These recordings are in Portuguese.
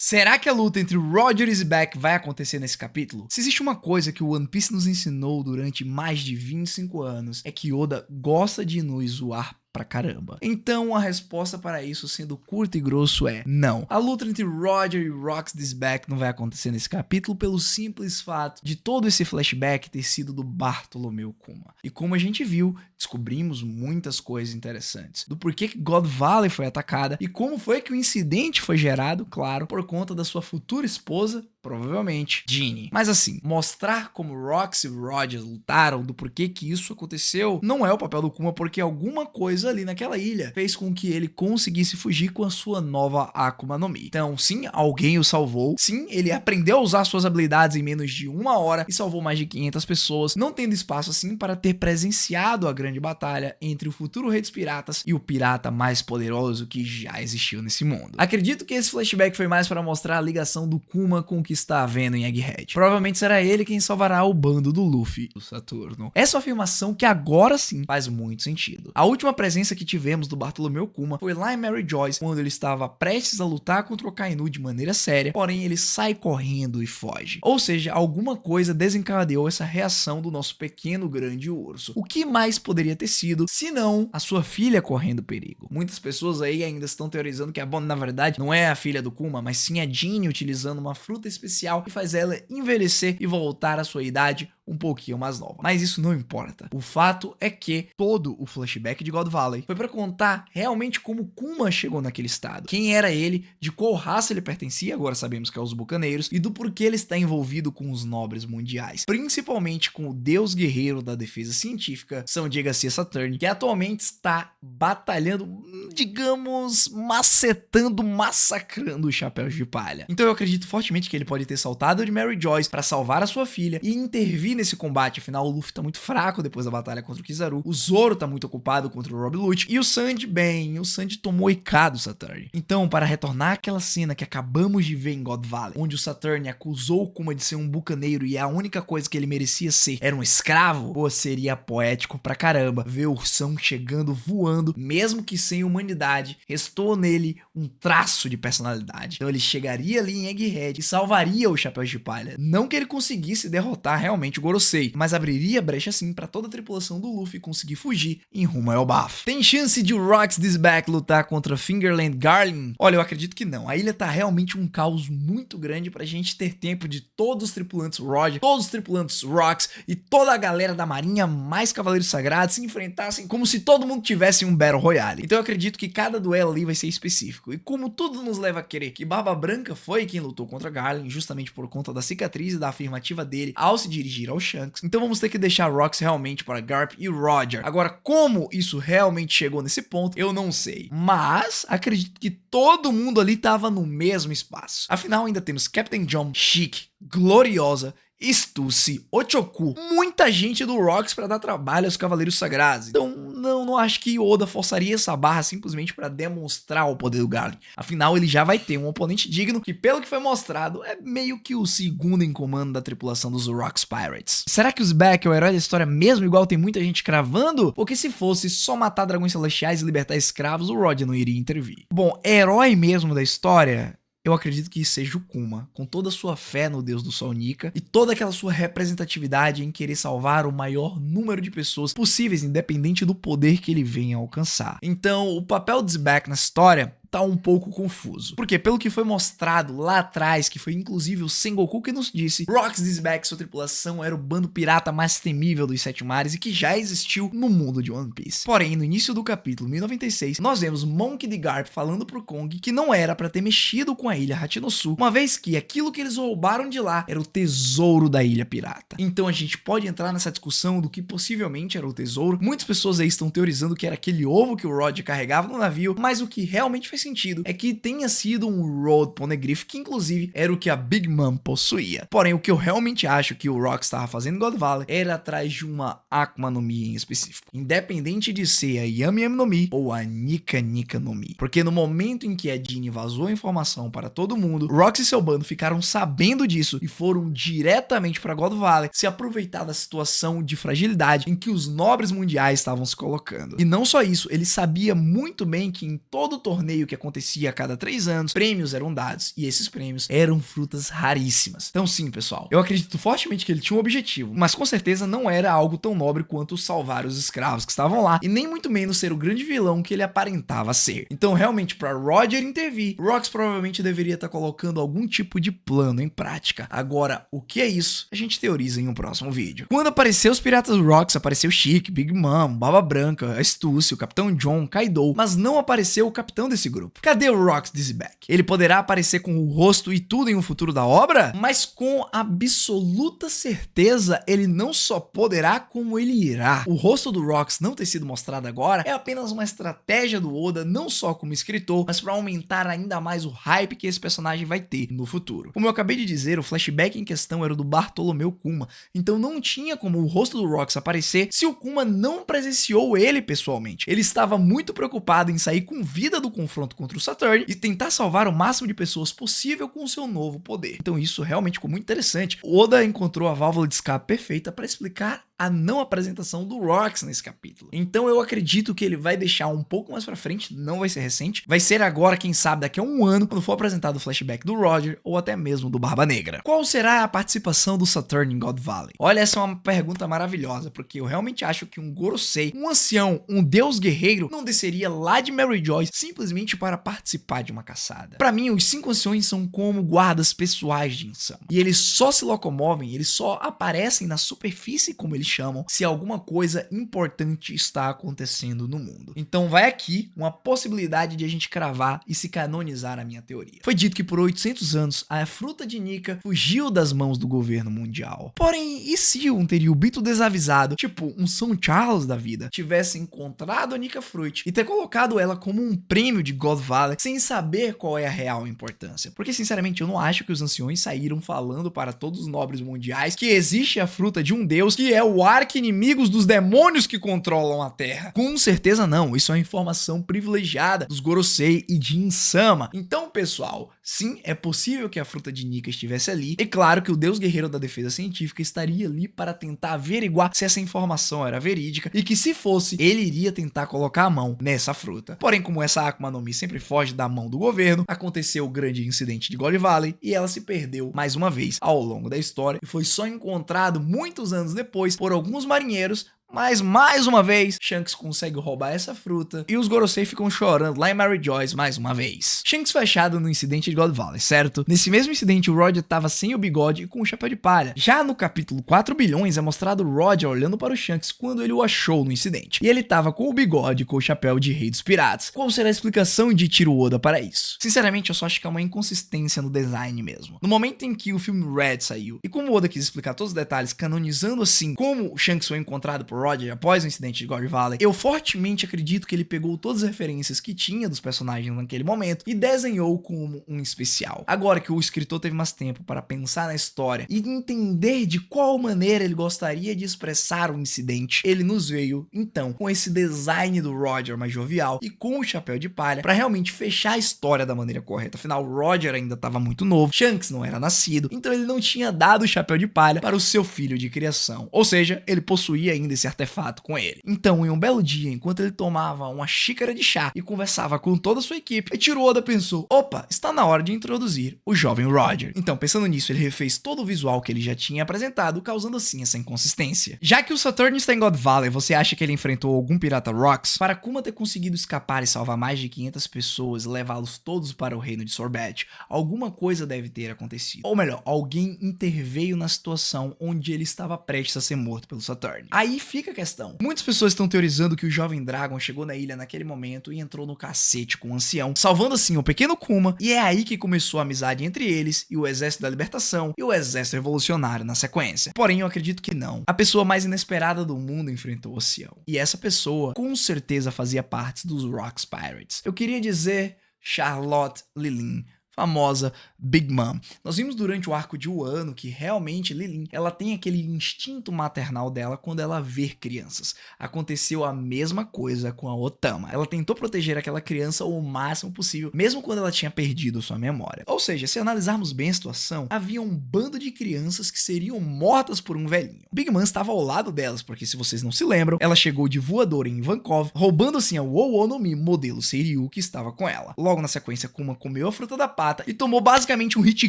Será que a luta entre Roger e Zebek vai acontecer nesse capítulo? Se existe uma coisa que o One Piece nos ensinou durante mais de 25 anos, é que Oda gosta de nos zoar pra caramba. Então a resposta para isso, sendo curto e grosso, é não. A luta entre Roger e Rocks Zebek não vai acontecer nesse capítulo pelo simples fato de todo esse flashback ter sido do Bartolomeu Kuma. E como a gente viu, descobrimos muitas coisas interessantes. Do porquê que God Valley foi atacada e como foi que o incidente foi gerado, claro, por conta da sua futura esposa, provavelmente Ginny. Mas assim, mostrar como Rocks e Roger lutaram, do porquê que isso aconteceu, não é o papel do Kuma, porque alguma coisa ali naquela ilha fez com que ele conseguisse fugir com a sua nova Akuma no Mi. Então sim, alguém o salvou, sim, ele aprendeu a usar suas habilidades em menos de uma hora e salvou mais de 500 pessoas, não tendo espaço assim para ter presenciado a grande batalha entre o futuro rei dos piratas e o pirata mais poderoso que já existiu nesse mundo. Acredito que esse flashback foi mais para mostrar a ligação do Kuma com o que está havendo em Egghead. Provavelmente será ele quem salvará o bando do Luffy, do Saturno. Essa afirmação que agora sim faz muito sentido. A última presença que tivemos do Bartolomeu Kuma foi lá em Mary Joyce, quando ele estava prestes a lutar contra o Kainu de maneira séria, porém ele sai correndo e foge. Ou seja, alguma coisa desencadeou essa reação do nosso pequeno grande urso. O que mais poderia ter sido, se não a sua filha correndo perigo? Muitas pessoas aí ainda estão teorizando que a Bonnie na verdade não é a filha do Kuma, mas sim a Ginny utilizando uma fruta especial que faz ela envelhecer e voltar à sua idade um pouquinho mais nova. Mas isso não importa. O fato é que todo o flashback de God Valley foi para contar realmente como Kuma chegou naquele estado. Quem era ele, de qual raça ele pertencia, agora sabemos que é os bucaneiros, e do porquê ele está envolvido com os nobres mundiais. Principalmente com o deus guerreiro da defesa científica, São Diego Saturn, que atualmente está batalhando, digamos, macetando, massacrando os chapéus de palha. Então eu acredito fortemente que ele pode ter saltado de Mary Joyce para salvar a sua filha e intervir nesse combate. Afinal, o Luffy tá muito fraco depois da batalha contra o Kizaru, o Zoro tá muito ocupado contra o Rob Lucci e o Sandy, bem, o Sandy tomou IK do Saturn. Então, para retornar àquela cena que acabamos de ver em God Valley, onde o Saturn acusou o Kuma de ser um bucaneiro e a única coisa que ele merecia ser era um escravo, pô, seria poético pra caramba ver o Ursão chegando voando, mesmo que sem humanidade, restou nele um traço de personalidade. Então ele chegaria ali em Egghead e salvaria os chapéus de palha. Não que ele conseguisse derrotar realmente o Gorosei, mas abriria brecha sim para toda a tripulação do Luffy conseguir fugir em rumo ao Elbaf. Tem chance de o Rocks Zebek lutar contra Fingerland Garling? Olha, eu acredito que não. A ilha tá realmente um caos muito grande pra gente ter tempo de todos os tripulantes Roger, todos os tripulantes Rocks e toda a galera da marinha mais Cavaleiros Sagrados se enfrentassem como se todo mundo tivesse um Battle Royale. Então eu acredito que cada duelo ali vai ser específico. E como tudo nos leva a querer que Barba Branca foi quem lutou contra Garling, justamente por conta da cicatriz e da afirmativa dele ao se dirigir ao Shanks, então vamos ter que deixar Rocks realmente para Garp e Roger. Agora, como isso realmente chegou nesse ponto, eu não sei. Mas acredito que todo mundo ali tava no mesmo espaço. Afinal, ainda temos Captain John, Chic, Gloriosa, Stussy, Ochoku, muita gente do Rocks para dar trabalho aos Cavaleiros Sagrados. Então não acho que Oda forçaria essa barra simplesmente para demonstrar o poder do Garling. Afinal, ele já vai ter um oponente digno que, pelo que foi mostrado, é meio que o segundo em comando da tripulação dos Rocks Pirates. Será que o Zebek é o herói da história mesmo, igual tem muita gente cravando? Porque se fosse só matar dragões celestiais e libertar escravos, o Roger não iria intervir. Bom, herói mesmo da história, eu acredito que seja o Kuma, com toda a sua fé no Deus do Sol Nika e toda aquela sua representatividade em querer salvar o maior número de pessoas possíveis, independente do poder que ele venha a alcançar. Então, o papel de Zebek na história tá um pouco confuso. Porque pelo que foi mostrado lá atrás, que foi inclusive o Sengoku que nos disse, Rocks Zebek e sua tripulação era o bando pirata mais temível dos Sete Mares e que já existiu no mundo de One Piece. Porém, no início do capítulo 1096, nós vemos Monkey D. Garp falando pro Kong que não era pra ter mexido com a ilha Hachinosu, uma vez que aquilo que eles roubaram de lá era o tesouro da ilha pirata. Então a gente pode entrar nessa discussão do que possivelmente era o tesouro. Muitas pessoas aí estão teorizando que era aquele ovo que o Roger carregava no navio, mas o que realmente faz sentido é que tenha sido um Road Poneglyph, que inclusive era o que a Big Mom possuía. Porém, o que eu realmente acho que o Rock estava fazendo em God Valley era atrás de uma Akuma no Mi em específico, independente de ser a Yami Yami no Mi ou a Nika Nika no Mi. Porque no momento em que a Ginny vazou a informação para todo mundo, Rocks e seu bando ficaram sabendo disso e foram diretamente para God Valley se aproveitar da situação de fragilidade em que os nobres mundiais estavam se colocando. E não só isso, ele sabia muito bem que em todo torneio que acontecia a cada 3 anos, prêmios eram dados, e esses prêmios eram frutas raríssimas. Então sim, pessoal, eu acredito fortemente que ele tinha um objetivo, mas com certeza não era algo tão nobre quanto salvar os escravos que estavam lá, e nem muito menos ser o grande vilão que ele aparentava ser. Então realmente, para Roger intervir, Rox provavelmente deveria estar colocando algum tipo de plano em prática. Agora, o que é isso? A gente teoriza em um próximo vídeo. Quando apareceu os piratas Rox, apareceu Chique, Big Mom, Baba Branca, Astúcia, o Capitão John, Kaido, mas não apareceu o capitão desse grupo. Cadê o Rox Dizzyback? Ele poderá aparecer com o rosto e tudo em um futuro da obra? Mas com absoluta certeza, ele não só poderá, como ele irá. O rosto do Rox não ter sido mostrado agora é apenas uma estratégia do Oda, não só como escritor, mas para aumentar ainda mais o hype que esse personagem vai ter no futuro. Como eu acabei de dizer, o flashback em questão era o do Bartolomeu Kuma, então não tinha como o rosto do Rox aparecer se o Kuma não presenciou ele pessoalmente. Ele estava muito preocupado em sair com vida do confronto contra o Saturn e tentar salvar o máximo de pessoas possível com o seu novo poder. Então isso realmente ficou muito interessante. O Oda encontrou a válvula de escape perfeita para explicar a não apresentação do Rox nesse capítulo. Então eu acredito que ele vai deixar um pouco mais pra frente, não vai ser recente, vai ser agora, quem sabe daqui a um ano, quando for apresentado o flashback do Roger ou até mesmo do Barba Negra. Qual será a participação do Saturn em God Valley? Olha, essa é uma pergunta maravilhosa, porque eu realmente acho que um Gorosei, um ancião, um deus guerreiro, não desceria lá de Mary Joy simplesmente para participar de uma caçada. Pra mim, os 5 anciões são como guardas pessoais de Insama, e eles só se locomovem, eles só aparecem na superfície, como eles chamam, se alguma coisa importante está acontecendo no mundo. Então vai aqui uma possibilidade de a gente cravar e se canonizar a minha teoria. Foi dito que por 800 anos a fruta de Nika fugiu das mãos do governo mundial. Porém, e se um Tenryubito desavisado, tipo um São Charles da vida, tivesse encontrado a Nika Fruit e ter colocado ela como um prêmio de God Valley sem saber qual é a real importância? Porque sinceramente eu não acho que os anciões saíram falando para todos os nobres mundiais que existe a fruta de um deus que é o arqui-inimigos dos demônios que controlam a Terra. Com certeza não, isso é uma informação privilegiada dos Gorosei e de Insama. Então, pessoal, sim, é possível que a fruta de Nika estivesse ali, e claro que o deus guerreiro da defesa científica estaria ali para tentar averiguar se essa informação era verídica, e que se fosse, ele iria tentar colocar a mão nessa fruta. Porém, como essa Akuma no Mi sempre foge da mão do governo, aconteceu o grande incidente de God Valley, e ela se perdeu mais uma vez ao longo da história, e foi só encontrado muitos anos depois por alguns marinheiros. Mas, mais uma vez, Shanks consegue roubar essa fruta e os Gorosei ficam chorando lá em Mary Joyce mais uma vez. Shanks foi achado no incidente de God Valley, certo? Nesse mesmo incidente, o Roger estava sem o bigode e com o chapéu de palha. Já no capítulo 4 bilhões é mostrado o Roger olhando para o Shanks quando ele o achou no incidente. E ele estava com o bigode e com o chapéu de rei dos piratas. Qual será a explicação de Tiro Oda para isso? Sinceramente, eu só acho que é uma inconsistência no design mesmo. No momento em que o filme Red saiu, e como o Oda quis explicar todos os detalhes, canonizando assim como o Shanks foi encontrado por Roger após o incidente de God Valley, eu fortemente acredito que ele pegou todas as referências que tinha dos personagens naquele momento e desenhou como um especial. Agora que o escritor teve mais tempo para pensar na história e entender de qual maneira ele gostaria de expressar o incidente, ele nos veio, então, com esse design do Roger mais jovial e com o chapéu de palha para realmente fechar a história da maneira correta. Afinal, o Roger ainda estava muito novo, Shanks não era nascido, então ele não tinha dado o chapéu de palha para o seu filho de criação. Ou seja, ele possuía ainda esse artefato com ele. Então, em um belo dia, enquanto ele tomava uma xícara de chá e conversava com toda a sua equipe, Eiichiro Oda pensou: opa, está na hora de introduzir o jovem Roger. Então, pensando nisso, ele refez todo o visual que ele já tinha apresentado, causando assim essa inconsistência. Já que o Saturn está em God Valley, você acha que ele enfrentou algum pirata Rox? Para Kuma ter conseguido escapar e salvar mais de 500 pessoas e levá-los todos para o reino de Sorbet, alguma coisa deve ter acontecido. Ou melhor, alguém interveio na situação onde ele estava prestes a ser morto pelo Saturn. Aí fica a questão. Muitas pessoas estão teorizando que o jovem Dragon chegou na ilha naquele momento e entrou no cacete com o ancião, salvando assim o pequeno Kuma, e é aí que começou a amizade entre eles e o Exército da Libertação e o Exército Revolucionário na sequência. Porém, eu acredito que não. A pessoa mais inesperada do mundo enfrentou o ancião. E essa pessoa, com certeza, fazia parte dos Rox Pirates. Eu queria dizer Charlotte Lilin. famosa Big Mom. Nós vimos durante o arco de Wano que realmente Lilin, ela tem aquele instinto maternal dela quando ela vê crianças. Aconteceu a mesma coisa com a Otama. Ela tentou proteger aquela criança o máximo possível, mesmo quando ela tinha perdido sua memória. Ou seja, se analisarmos bem a situação, havia um bando de crianças que seriam mortas por um velhinho. Big Mom estava ao lado delas, porque se vocês não se lembram, ela chegou de voadora em Ivankov, roubando assim a Wowonomi modelo Seiryu que estava com ela. Logo na sequência, Kuma comeu a fruta da pata e tomou basicamente um hit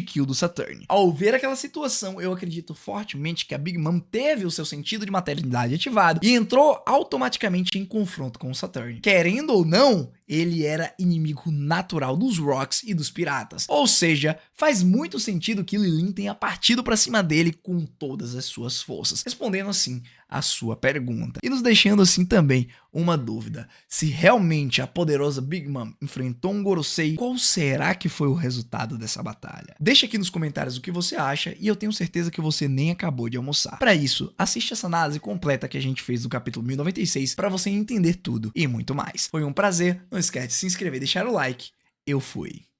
kill do Saturn. Ao ver aquela situação, eu acredito fortemente que a Big Mom teve o seu sentido de maternidade ativado e entrou automaticamente em confronto com o Saturn. Querendo ou não, ele era inimigo natural dos Rocks e dos piratas. Ou seja, faz muito sentido que Lilin tenha partido para cima dele com todas as suas forças, respondendo assim a sua pergunta. E nos deixando assim também uma dúvida: se realmente a poderosa Big Mom enfrentou um Gorosei, qual será que foi o resultado dessa batalha? Deixa aqui nos comentários o que você acha e eu tenho certeza que você nem acabou de almoçar. Para isso, assiste essa análise completa que a gente fez do capítulo 1096 para você entender tudo e muito mais. Foi um prazer, não esquece de se inscrever e deixar o like. Eu fui.